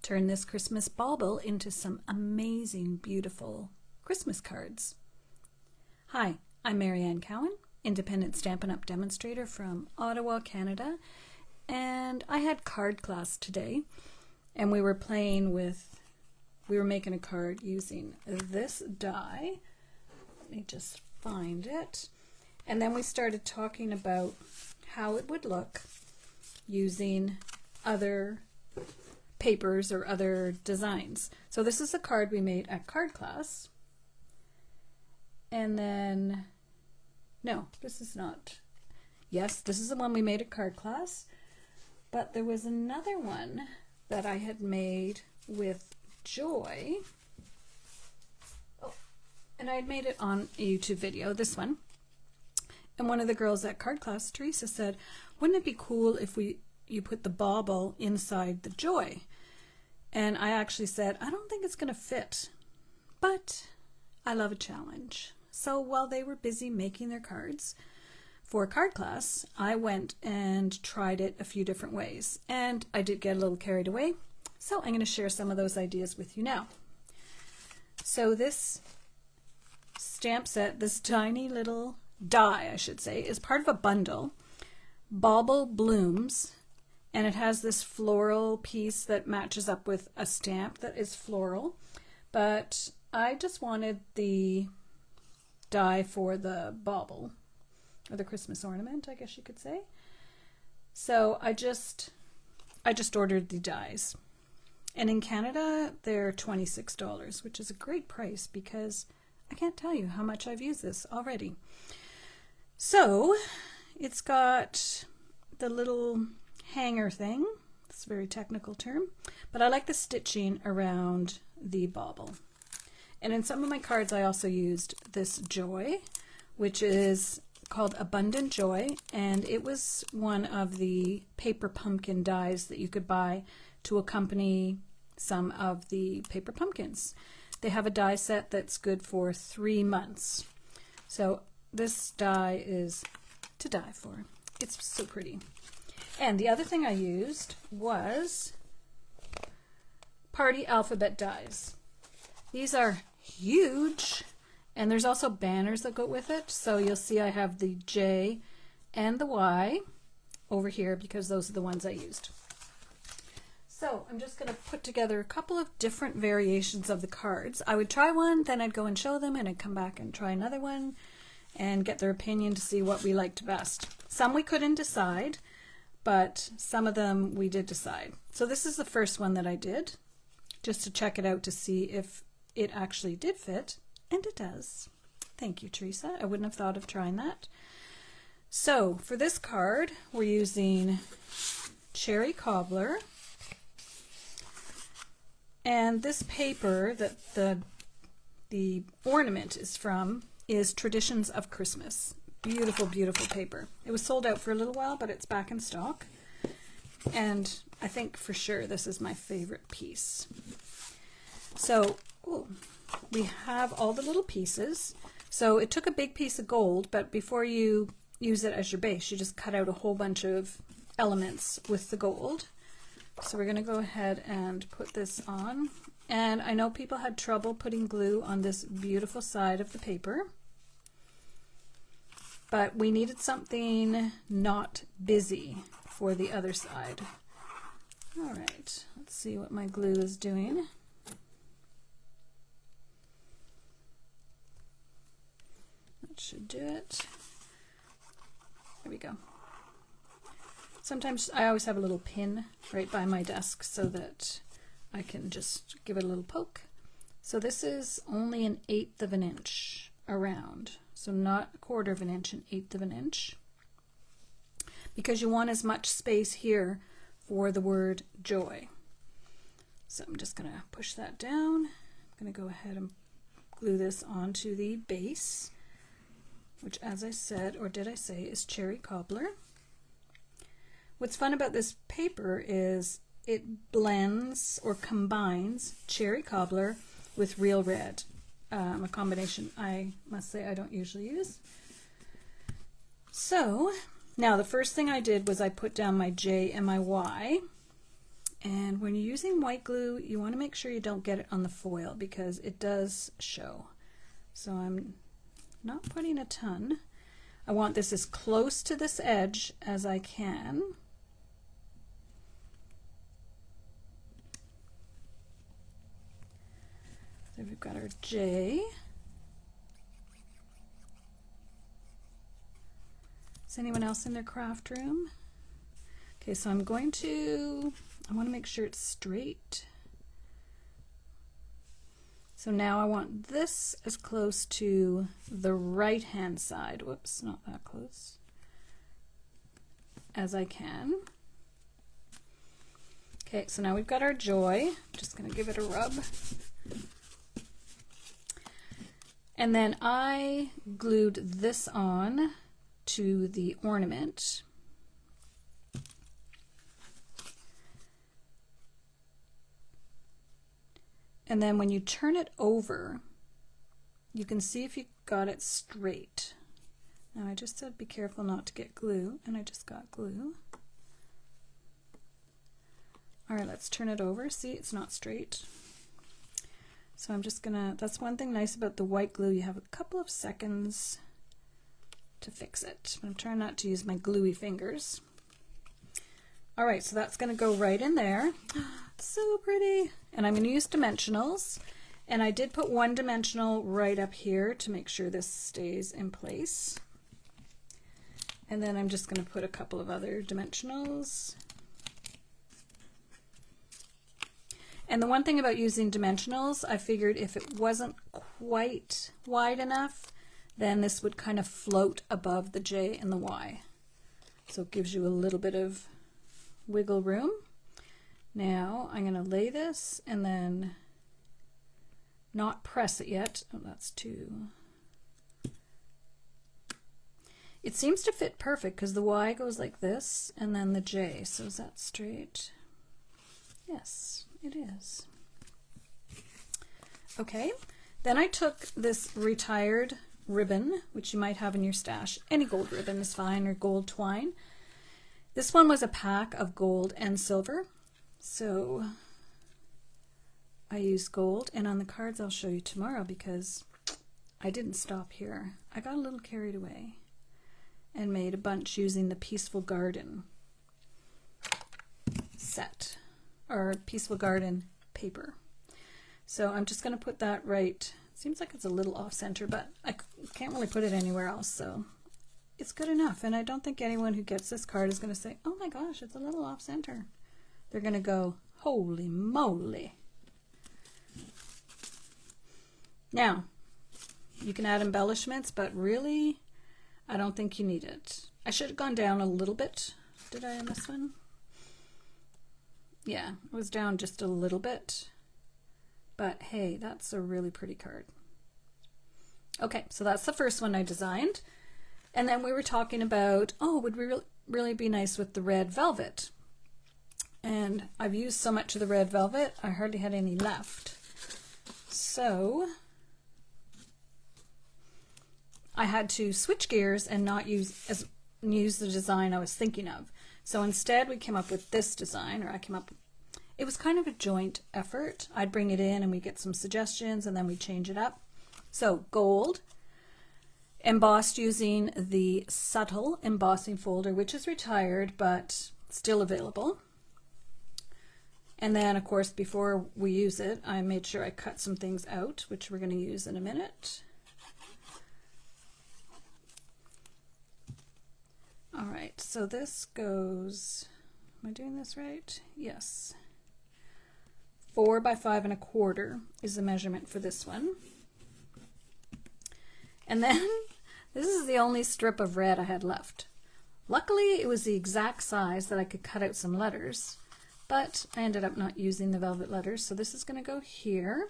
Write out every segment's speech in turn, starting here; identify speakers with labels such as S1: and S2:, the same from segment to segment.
S1: turn this Christmas bauble into some amazing, beautiful Christmas cards. Hi, I'm Marianne Cowan, independent Stampin' Up! Demonstrator from Ottawa, Canada, and I had card class today, and we were making a card using this die. Let me just find it. And then we started talking about how it would look using other papers or other designs. So this is a card we made at card class. And then, no, this is not. Yes, this is the one we made at card class. But there was another one that I had made with Joy. Oh, and I had made it on a YouTube video, this one. And one of the girls at card class, Teresa, said, wouldn't it be cool if you put the bauble inside the Joy? And I actually said, I don't think it's going to fit, but I love a challenge. So while they were busy making their cards for card class, I went and tried it a few different ways. And I did get a little carried away. So I'm going to share some of those ideas with you now. So this stamp set, this tiny little die, I should say, is part of a bundle, Bauble Blooms, and it has this floral piece that matches up with a stamp that is floral, but I just wanted the die for the bauble, or the Christmas ornament, I guess you could say. So I just ordered the dies, and in Canada they're $26, which is a great price because I can't tell you how much I've used this already. So it's got the little hanger thing. It's a very technical term, but I like the stitching around the bauble. And in some of my cards I also used this Joy, which is called Abundant Joy, and it was one of the paper pumpkin dies that you could buy to accompany some of the paper pumpkins. They have a die set that's good for 3 months. So this die is to die for. It's so pretty. And the other thing I used was Party Alphabet dies. These are huge, and there's also banners that go with it. So you'll see I have the J and the Y over here because those are the ones I used. So I'm just going to put together a couple of different variations of the cards. I would try one, then I'd go and show them, and I'd come back and try another one and get their opinion to see what we liked best. Some we couldn't decide, but some of them we did decide. So this is the first one that I did, just to check it out to see if it actually did fit, and it does. Thank you, Teresa. I wouldn't have thought of trying that. So for this card, we're using Cherry Cobbler, and this paper that the ornament is from is Traditions of Christmas. Beautiful, beautiful paper. It was sold out for a little while, but it's back in stock. And I think for sure this is my favorite piece. So we have all the little pieces. So it took a big piece of gold, but before you use it as your base, you just cut out a whole bunch of elements with the gold. So we're going to go ahead and put this on. And I know people had trouble putting glue on this beautiful side of the paper, but we needed something not busy for the other side. All right, let's see what my glue is doing. That should do it. There we go. Sometimes I always have a little pin right by my desk so that I can just give it a little poke. So this is only 1/8 of an inch around. So not 1/4 of an inch, 1/8 of an inch. Because you want as much space here for the word joy. So I'm just going to push that down. I'm going to go ahead and glue this onto the base, which, as I said, or did I say, is Cherry Cobbler. What's fun about this paper is it blends or combines Cherry Cobbler with Real Red, a combination I must say I don't usually use. So now the first thing I did was I put down my J and my Y, And when you're using white glue, you want to make sure you don't get it on the foil because it does show. So I'm not putting a ton. I want this as close to this edge as I can. So we've got our J. Is anyone else in their craft room? Okay, so I want to make sure it's straight. So now I want this as close to the right hand side, whoops, not that close, as I can. Okay, so now we've got our joy. Just gonna give it a rub. And then I glued this on to the ornament. And then when you turn it over, you can see if you got it straight. Now I just said be careful not to get glue, and I just got glue. All right, let's turn it over. See, it's not straight. So I'm just gonna, that's one thing nice about the white glue, you have a couple of seconds to fix it. I'm trying not to use my gluey fingers. All right, so that's gonna go right in there. So pretty. And I'm gonna use dimensionals. And I did put one dimensional right up here to make sure this stays in place. And then I'm just gonna put a couple of other dimensionals. And the one thing about using dimensionals, I figured if it wasn't quite wide enough, then this would kind of float above the J and the Y. So it gives you a little bit of wiggle room. Now I'm going to lay this and then not press it yet. Oh, that's too. It seems to fit perfect because the Y goes like this and then the J. So is that straight? Yes, it is. Okay, then I took this retired ribbon, which you might have in your stash. Any gold ribbon is fine, or gold twine. This one was a pack of gold and silver. So I used gold, and on the cards I'll show you tomorrow because I didn't stop here. I got a little carried away and made a bunch using the Peaceful Garden set, or Peaceful Garden paper. So I'm just going to put that right. Seems like it's a little off center, but I can't really put it anywhere else, so it's good enough. And I don't think anyone who gets this card is going to say, oh my gosh, it's a little off center. They're going to go, holy moly. Now, you can add embellishments, but really, I don't think you need it. I should have gone down a little bit. Did I on this one? Yeah, it was down just a little bit. But hey, that's a really pretty card. Okay, so that's the first one I designed. And then we were talking about, oh, would we really be nice with the red velvet? And I've used so much of the red velvet, I hardly had any left. So I had to switch gears and not use the design I was thinking of. So instead we came up with this design, or I came up, it was kind of a joint effort. I'd bring it in and we get some suggestions and then we change it up. So gold, embossed using the subtle embossing folder, which is retired but still available. And then of course before we use it, I made sure I cut some things out, which we're going to use in a minute. All right, so this goes, am I doing this right? Yes. 4 by 5 1/4 is the measurement for this one. And then this is the only strip of red I had left. Luckily, it was the exact size that I could cut out some letters, but I ended up not using the velvet letters, so this is going to go here.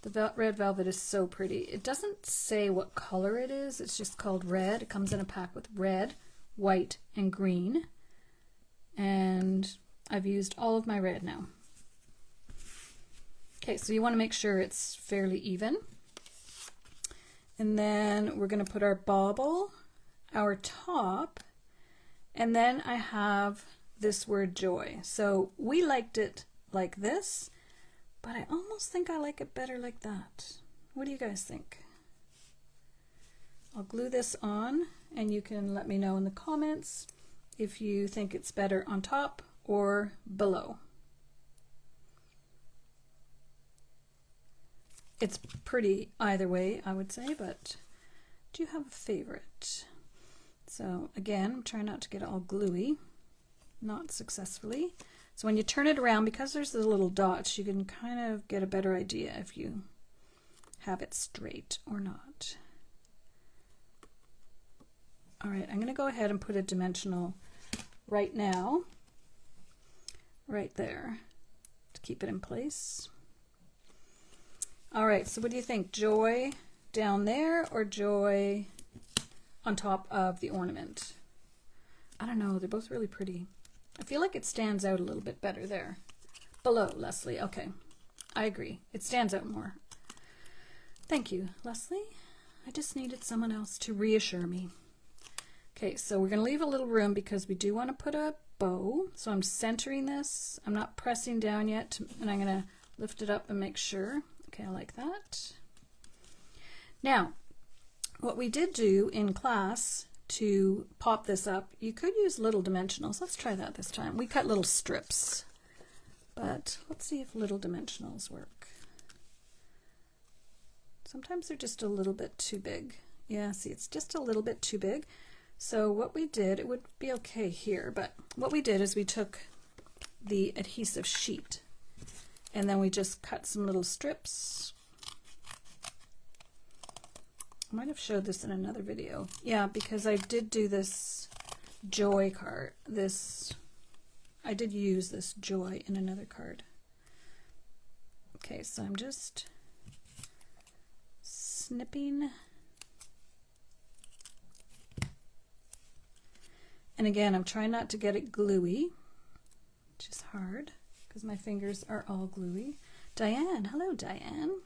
S1: The red velvet is so pretty. It doesn't say what color it is, it's just called red. It comes in a pack with red, white, and green. And I've used all of my red now. Okay, so you want to make sure it's fairly even. And then we're going to put our bauble, our top, and then I have this word joy. So we liked it like this, but I almost think I like it better like that. What do you guys think? I'll glue this on and you can let me know in the comments if you think it's better on top or below. It's pretty either way, I would say, but do you have a favorite? So again, I'm trying not to get it all gluey, not successfully. So when you turn it around, because there's the little dots, you can kind of get a better idea if you have it straight or not. All right, I'm going to go ahead and put a dimensional right now, right there, to keep it in place. All right, so what do you think? Joy down there or joy on top of the ornament? I don't know, they're both really pretty. I feel like it stands out a little bit better there. Below, Leslie. Okay, I agree. It stands out more. Thank you, Leslie. I just needed someone else to reassure me. Okay, so we're going to leave a little room because we do want to put a bow. So I'm centering this. I'm not pressing down yet, and I'm going to lift it up and make sure. Okay, I like that. Now, what we did do in class to pop this up, you could use little dimensionals. Let's try that this time. We cut little strips, but let's see if little dimensionals work. Sometimes they're just a little bit too big. Yeah, see, it's just a little bit too big. So what we did, it would be okay here, but what we did is we took the adhesive sheet and then we just cut some little strips. I might have showed this in another video. Yeah, because I did do this joy card. I did use this joy in another card. Okay, so I'm just snipping. And again, I'm trying not to get it gluey, which is hard because my fingers are all gluey. Diane, hello Diane.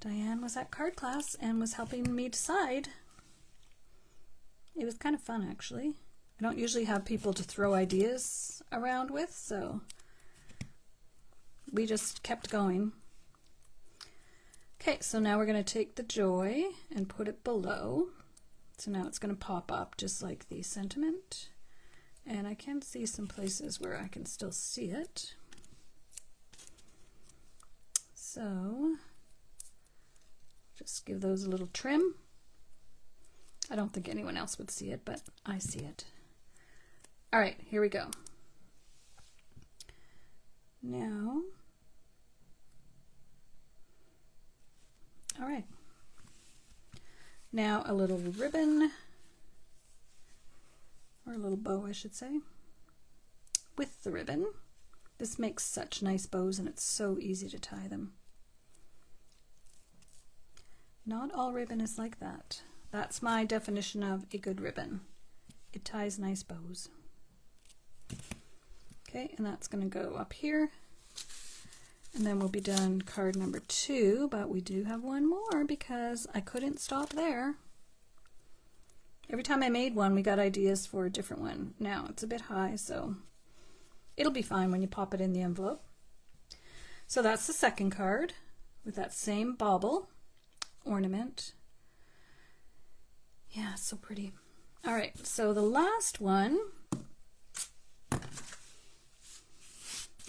S1: Diane was at card class and was helping me decide. It was kind of fun, actually. I don't usually have people to throw ideas around with, so we just kept going. Okay, so now we're going to take the joy and put it below. So now it's going to pop up just like the sentiment. And I can see some places where I can still see it. So just give those a little trim. I don't think anyone else would see it, but I see it. All right, here we go. Now, all right. Now a little ribbon, or a little bow, I should say, with the ribbon. This makes such nice bows and it's so easy to tie them. Not all ribbon is like that. That's my definition of a good ribbon. It ties nice bows. Okay, and that's going to go up here. And then we'll be done card number 2, but we do have one more because I couldn't stop there. Every time I made one, we got ideas for a different one. Now, it's a bit high, so it'll be fine when you pop it in the envelope. So that's the second card with that same bauble ornament. Yeah, it's so pretty. All right, so the last one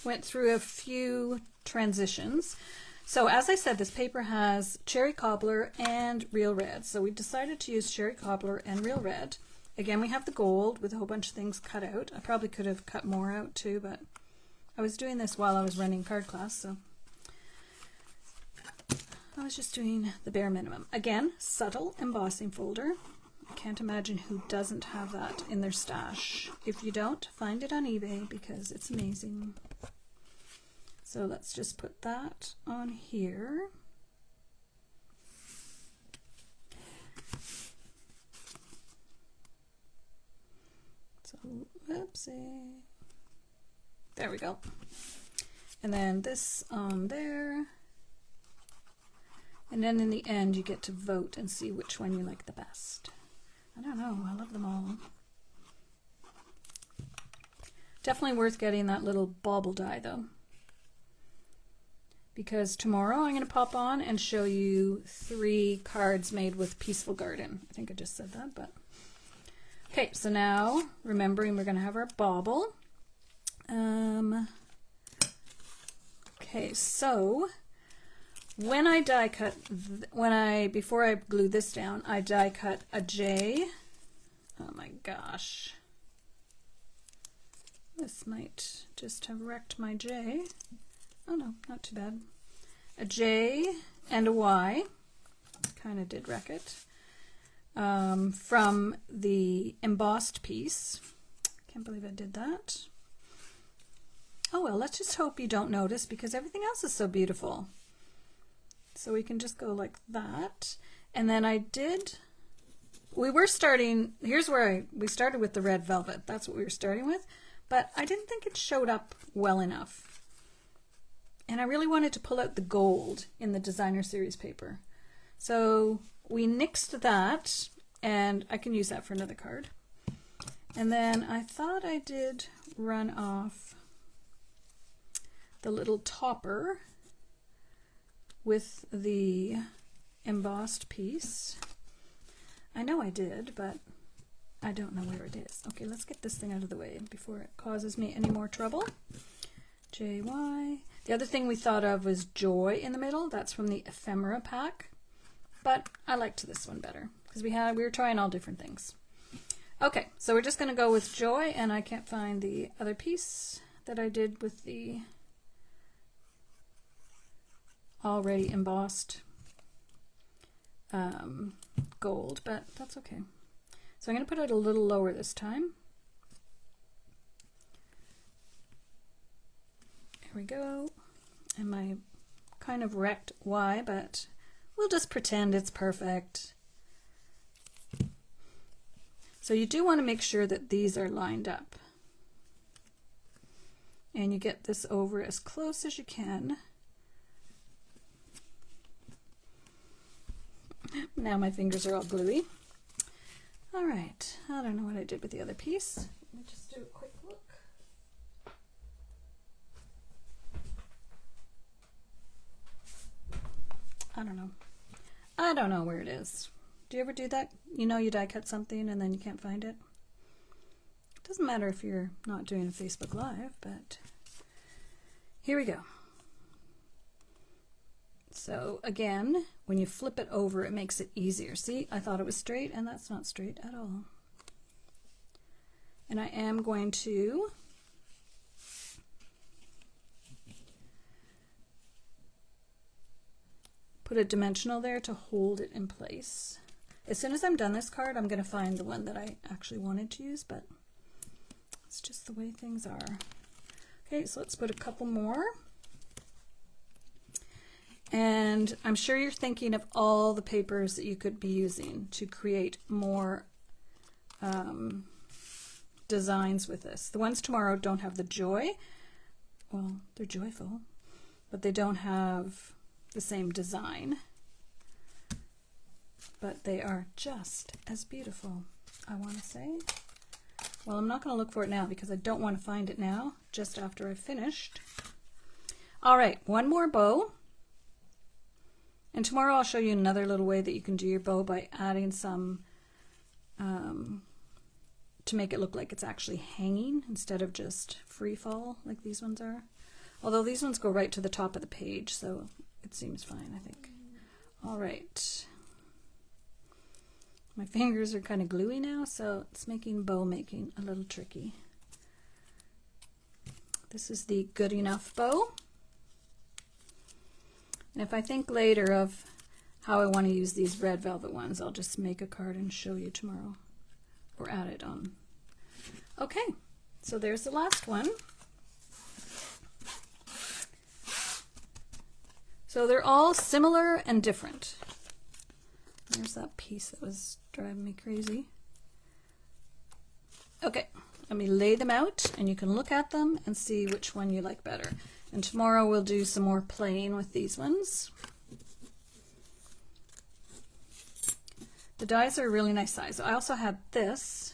S1: went through a few transitions. So as I said, this paper has cherry cobbler and real red. So we decided to use cherry cobbler and real red. Again, we have the gold with a whole bunch of things cut out. I probably could have cut more out too, but I was doing this while I was running card class, so I was just doing the bare minimum. Again, subtle embossing folder. I can't imagine who doesn't have that in their stash. If you don't, find it on eBay because it's amazing. So let's just put that on here. So, whoopsie. There we go. And then this on there. And then in the end, you get to vote and see which one you like the best. I don't know, I love them all. Definitely worth getting that little bauble die though, because tomorrow I'm going to pop on and show you 3 cards made with Peaceful Garden. I think I just said that, but okay. So now, remembering we're going to have our bauble. Okay, so when I die cut, before I glue this down, I die cut a J. Oh my gosh. This might just have wrecked my J. Oh no, not too bad. A J and a Y. Kind of did wreck it. From the embossed piece. Can't believe I did that. Oh well, let's just hope you don't notice because everything else is so beautiful. So we can just go like that. And then we started with the red velvet. That's what we were starting with. But I didn't think it showed up well enough. And I really wanted to pull out the gold in the designer series paper. So we nixed that, and I can use that for another card. And then I thought I did run off the little topper with the embossed piece. I know I did, but I don't know where it is. Okay, let's get this thing out of the way before it causes me any more trouble. JY. The other thing we thought of was Joy in the middle. That's from the Ephemera pack. But I liked this one better because we were trying all different things. Okay, so we're just going to go with Joy, and I can't find the other piece that I did with the already embossed gold, but that's okay. So I'm going to put it a little lower this time. There we go. And my kind of wrecked Y, but we'll just pretend it's perfect. So you do want to make sure that these are lined up. And you get this over as close as you can. Now my fingers are all gluey. All right, I don't know what I did with the other piece. Let me just do a quick look. I don't know where it is. Do you ever do that? You know you die cut something and then you can't find it? It doesn't matter if you're not doing a Facebook Live, but here we go. So again, when you flip it over, it makes it easier. See, I thought it was straight, and that's not straight at all. And I am going to put a dimensional there to hold it in place. As soon as I'm done this card, I'm going to find the one that I actually wanted to use, but it's just the way things are. Okay, so let's put a couple more. And I'm sure you're thinking of all the papers that you could be using to create more designs with this. The ones tomorrow don't have the joy. Well, they're joyful, but they don't have the same design. But they are just as beautiful, I want to say. Well, I'm not going to look for it now because I don't want to find it now, just after I've finished. All right, one more bow. And tomorrow I'll show you another little way that you can do your bow by adding some, to make it look like it's actually hanging instead of just free fall like these ones are. Although these ones go right to the top of the page, so it seems fine, I think. All right. My fingers are kind of gluey now, so it's making bow making a little tricky. This is the Good Enough bow. And if I think later of how I want to use these red velvet ones, I'll just make a card and show you tomorrow, or add it on. Okay, so there's the last one. So they're all similar and different. There's that piece that was driving me crazy. Okay, let me lay them out and you can look at them and see which one you like better. And tomorrow we'll do some more playing with these ones. The dies are a really nice size. I also had this